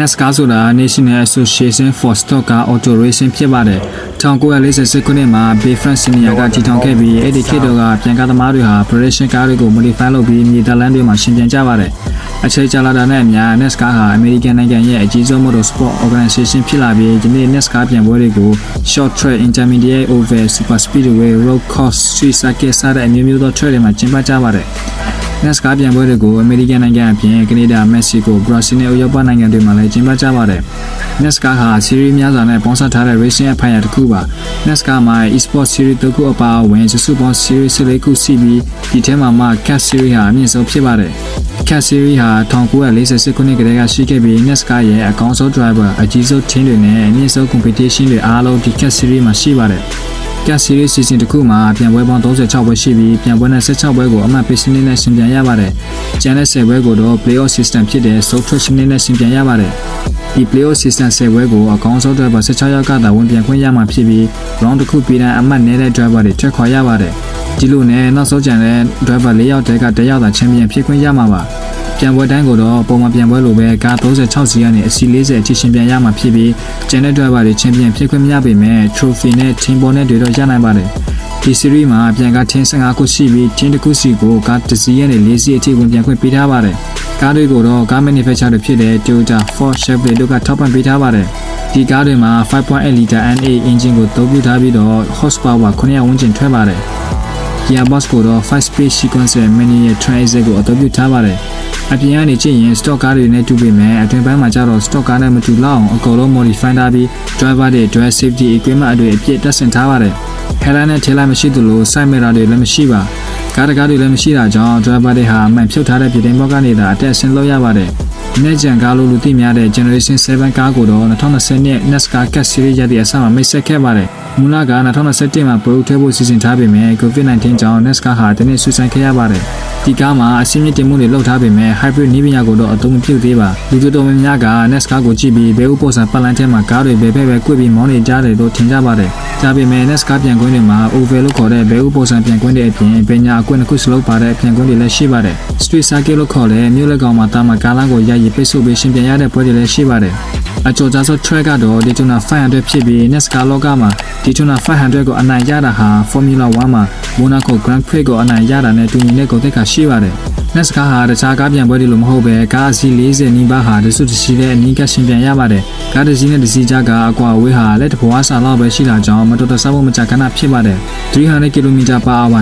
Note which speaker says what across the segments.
Speaker 1: NASCAR ဆိုတာ National Association for Stock Car Auto Racing ဖြစ်ပါတယ်1948ခုနှစ်မှာ Bill France Sr. ကတည်ထောင်ခဲ့ပြီးအဲ့ဒီခေတ်တော့ကပြန်ကားသမားတွေဟာ production car တွေကို modify လုပ်ပြီးမြေတလန်းတွေမှာရှင်ပြန်ကြပါတယ်အချိန်ကြာလာတာနဲ့အမျှ NASCAR ဟာ American နိုင်ငံရဲ့အကြီးဆုံး motorsport organization ဖြစ်လာပြီးဒီနေ့ NASCAR ပြန်ပွဲတွေကို short track, intermediate, oval, super speedway, road course, street circuit စတဲ့အမျိုးမျိုးသော track တွေမှာကျင်းပကြပါတယ်NASCAR ပြန်ပွဲတွေကို American နိုင်ငံအပြင် Canada, Mexico, Brazil နဲ့ဥရောပနိုင်ငံတွေမှာလည်းကျင်းပကြပါတယ်။ NASCAR ဟာ series များစွာနဲ့ပေါင်းစပ်ထားတဲ့ racing အဖိုင်အတစ်ခုပါ။ NASCAR မှာ e-sport series တစ်ခုအပါအဝင်စုစုပေါင်း series 14ခုရှိပြီးဒီထဲမှာမှ Cup series ဟာအမြင့်ဆုံးဖြစ်ပါတယ်။ Cup series ဟာ1948ခုနှစ်ကတည်းကရှိခဲ့ပြီး NASCAR ရဲ့အကောင်းဆုံး driver အကြီးဆုံး team တွေနဲ့အမြင့်ဆုံး competition တွေအားလုံးဒီ Cup series မှာရှိပါတယ်။ Cup series season တစ်ခုမှာပြန်ပွဲပေါင်း36ပွဲရှိပြီးပြန်ပွဲနဲ့16ပွဲကိုအမှတ်ပေးစနစ်နဲ့ရှင်ပြန်ရပါတယ်။ကျန်တဲ့10ပွဲကိုတော့ playoff system ဖြစ်တဲ့ soft track စနစ်နဲ့ရှင်ပြန်ရပါတယ်။ဒီ playoff system 10ပွဲကိုအကောင်းဆုံး driver 16ယောက်ကသာဝင်ပြန်ခွင့်ရမှာဖြစ်ပြီး round တစ်ခုပြီးတိုင်းအမှတ်နည်းတဲ့ driver တွေထွက်ခွာရပါတယ်။ဒီလိုနဲ့နောက်ဆုံးကျန်တဲ့ driver 4ယောက်တည်းက1ယောက်သာ champion ဖြစ်ခွင့်ရမှာပါ။ပြန်ပွဲတိုင်းကိုတော့ပုံမှန်ပြန်ပွဲလိုပဲကား36စီးကနေအစီ40အထိရှင်ပြန်ရမှာဖြစ်ပြီးကျန်တဲ့ driver တွေ champion ဖြစ်ခွင့်မရပေမဲ့ trophy နဲ့ team ball နဲ့တွေတော့ရနိုင်ပါတယ်ဒီ series မှာပြန်ကား team 15ခုရှိပြီး team တစ်ခုစီကိုကားတစ်စီးနဲ့4စီးအထိဝင်ပြန်ခွင့်ပေးထားပါတယ်ကားတွေကိုတော့ကား manufacturer တွေဖြစ်တဲ့ Toyota, Ford, Chevrolet တို့ကထောက်ပံ့ပေးထားပါတယ်ဒီကားတွေမှာ 5.8 liter N8 engine ကိုသုံးပြုထားပြီးတော့ horsepower 900ဝန်းကျင်ထွက်ပါတယ်Gearbox ကိုတော့ 5-speed sequencer manual transmission ကိုအသုံးပြုထားပါတယ်။အပြင်ကနေကြည့်ရင် stock ကားတွေနဲ့တူပေမဲ့အတွင်ပိုင်းမှာကျတော့ stock ကားနဲ့မတူလောက်အောင်အကုန်လုံး modify ထားပြီး driver တွေ drive safety equipment အတွေ့အပြည့်တပ်ဆင်ထားပါတယ်။ headlight နဲ့ tail light မရှိသလို side mirror တွေလည်းမရှိပါ။ကားတကားတွေလည်းမရှိတာကြောင့် driver တွေဟာအမှန်ဖြုတ်ထားတဲ့ပြည်တင်ဘောက်ကနေသာအတက်အဆင်းလုပ်ရပါတယ်။နေ့ကျန်ကားလို့လူသိများတဲ့ Generation 7 ကားကိုတော့2020နှစ် NASCAR Cup Series ရတဲ့အစမှာမိတ်ဆက်ခဲ့ပါတယ်။မူလက2021မှာပွဲထွေးဖို့စီစဉ်ထားပေမဲ့ COVID-19 ကြောင့် NASCAR ဟာတနေ့ဆွေးဆိုင်ခဲ့ရပါတယ်။ဒီကားမှာအစီအမြင့်တင်မှုတွေလုပ်ထားပေမဲ့ hybrid နည်းပညာကိုတော့အသုံးမပြုသေးပါ။လူတော်များများက NASCAR ကိုကြည့်ပြီးဘဲဥပေါ်ဆန်ပတ်လန်းထဲမှာကားတွေဘဲပဲကွေ့ပြီးမောင်းနေကြတယ်လို့ထင်ကြပါတယ်။ဒါပေမဲ့ NASCAR ပြန်ကွင်းတွေမှာ oval လို့ခေါ်တဲ့ဘဲဥပေါ်ဆန်ပြန်ကွင်းတွေအပြင်ပညာအကွင်းတစ်ခုစလုံးပါတဲ့ပြန်ကွင်းတွေလည်းရှိပါတယ်။ Street Circuit လို့ခေါ်တဲ့မြို့လက်ကောင်မှာတာမကားလမ်းကိုရည်ပိတ်ဆို့ပြီးရှင်ပြန်ရတဲ့ပွဲတွေလည်းရှိပါတယ်။အကျော်ကြားဆုံး track ကတော့ Daytona 500ဖြစ်ပြီး NASCAR လောကမှာ Daytona 500ကိုအနိုင်ရတာဟာ Formula 1မှာ Monaco Grand Prix ကိုအနိုင်ရတာနဲ့တူညီတဲ့ဂုဏ်သိက္ခာရှိပါတယ်။ NASCAR ဟာတခြားကားပြန်ပွဲတွေလိုမဟုတ်ပဲကားအစီး40နီးပါးဟာတစုတစည်းတဲ့အနီးကပ်ရှင်ပြန်ရပါတယ်။ကားတစ်စီးနဲ့တစ်စီးကြားကအကွာအဝေးဟာလက်တဘွားစာလောက်ပဲရှိတာကြောင့်မတော်တဆမှုမကြာခဏဖြစ်ပါတယ်။300 km/h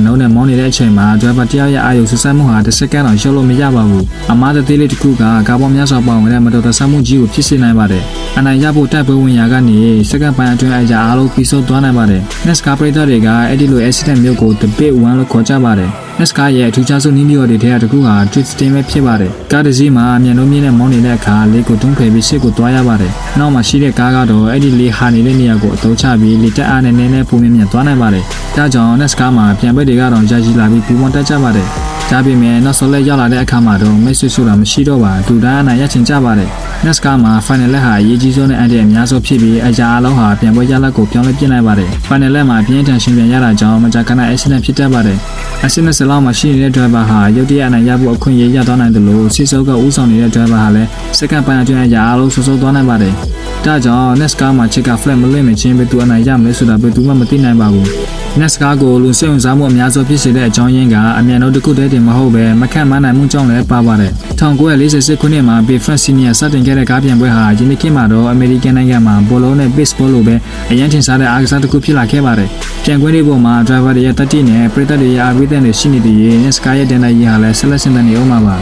Speaker 1: နှုန်းနဲ့မောင်းနေတဲ့အချိန်မှာ driver တယောက်ရဲ့အာရုံစူးစိုက်မှုဟာ10စက္ကန့်လောက်ရှုပ်လို့မရပါဘူး။အမားသေးလေးတစ်ခုကကားပေါ်များစွာပေါဝင်တဲ့မတော်တဆမှုကြီးကိုဖြစ်စေနိုင်ပါတယ်။အနိုင်ရဖို့တိုက်ပွဲဝင်ရာကနေစက္ကန့်ပိုင်းအတွင်းအကြအားလုံးပြီးဆုံးသွားနိုင်ပါတယ်။ NASCAR ပရိသတ်တွေကအဲ့ဒီလို accident မျိုးကို The Big One လို့ခေါ်ကြပါတယ်။ NASCAR ရဲ့အထူးခြားဆုံးနည်းမျိုးတွေထဲကတစ်ခုဟာ drifting ပဲဖြစ်ပါတယ်။ကားတစ်စီးမှာမြန်နှုန်းမြင့်နဲ့မောင်းနေတဲ့အခါလေးကိုတွန်းဖယ်ပြီးရှေ့ကိုသွားရပါတယ်။နောက်မှာရှိတဲ့ကားကတော့အဲ့ဒီလေးဟာနေတဲ့နေရာကိုအသုံးချပြီးလေတက်အားနဲ့နည်းနည်းပုံမြင့်သွားနိုင်ပါတယ်။ဒါကြောင့် NASCAR မှာပြန်ပွဲတွေကတော့ကြာကြီးလာပြီးပူပေါင်းတက်ကြပါတယ်။ဒါပေမဲ့နောက်ဆုံးလက်ရောက်လာတဲ့အခါမှာတော့မိတ်ဆွေဆိုတာမရှိတော့ပါဒူတိုင်းအနိုင်ရချင်ကြပါတယ်။ NASCAR မှာ final လက်ဟာအရေးကြီးဆုံးနဲ့အန်တီအများဆုံးဖြစ်ပြီးအရာအလုံးဟာပြန်ပွဲရလဒ်ကိုပြောင်းလဲပြနိုင်ပါတယ်။ final လက်မှာပြင်းထန်ရှင်ပြန်ရတာကြောင့်မကြာခဏ accident ဖြစ်တတ်ပါတယ်။ accident ဆလောက်မှာရှိနေတဲ့ driver ဟာရုတ်တရက်အနိုင်ရဖို့အခွင့်အရေးရသွားနိုင်တယ်လို့စီစိုးကဦးဆောင်နေတဲ့ driver ဟာလည်းစက္ကန့်ပိုင်းအတွင်းအရာအလုံးစိုးသွားနိုင်ပါတယ်။ဒါကြောင့် NASCAR မှာချစ်က flat မလွင့်မချင်းဘယ်သူအနိုင်ရမလဲဆိုတာဘယ်သူမှမသိနိုင်ပါဘူး။ NASCAR ကိုလူစိတ်ဝင်စားမှုအများဆုံးဖြစ်စေတဲ့အကြောင်းရင်းကအမြန်နှုန်းတစ်ခုတည်းတင်မဟုတ်ပဲမခန့်မှန်းနိုင်မှုကြောင့်လည်းပါပါတယ်။1948ခုနှစ်မှာ Bill France Sr. စတင်ခဲ့တဲ့ကားပြန်ပွဲဟာယနေ့ခေတ်မှာတော့ American နိုင်ငံမှာဘောလုံးနဲ့ baseball လိုပဲအရင်ထင်ရှားတဲ့အားကစားတစ်ခုဖြစ်လာခဲ့ပါတယ်။ပြန်ကွင်းတွေပေါ်မှာ driver တွေရဲ့တတိနဲ့ပရိသတ်တွေရဲ့အားပေးတဲ့ရှိနေသေးရင် NASCAR ရဲ့ဒဏ္ဍာရီဟာလည်းဆက်လက်ဆင်းသက်နေအောင်ပါ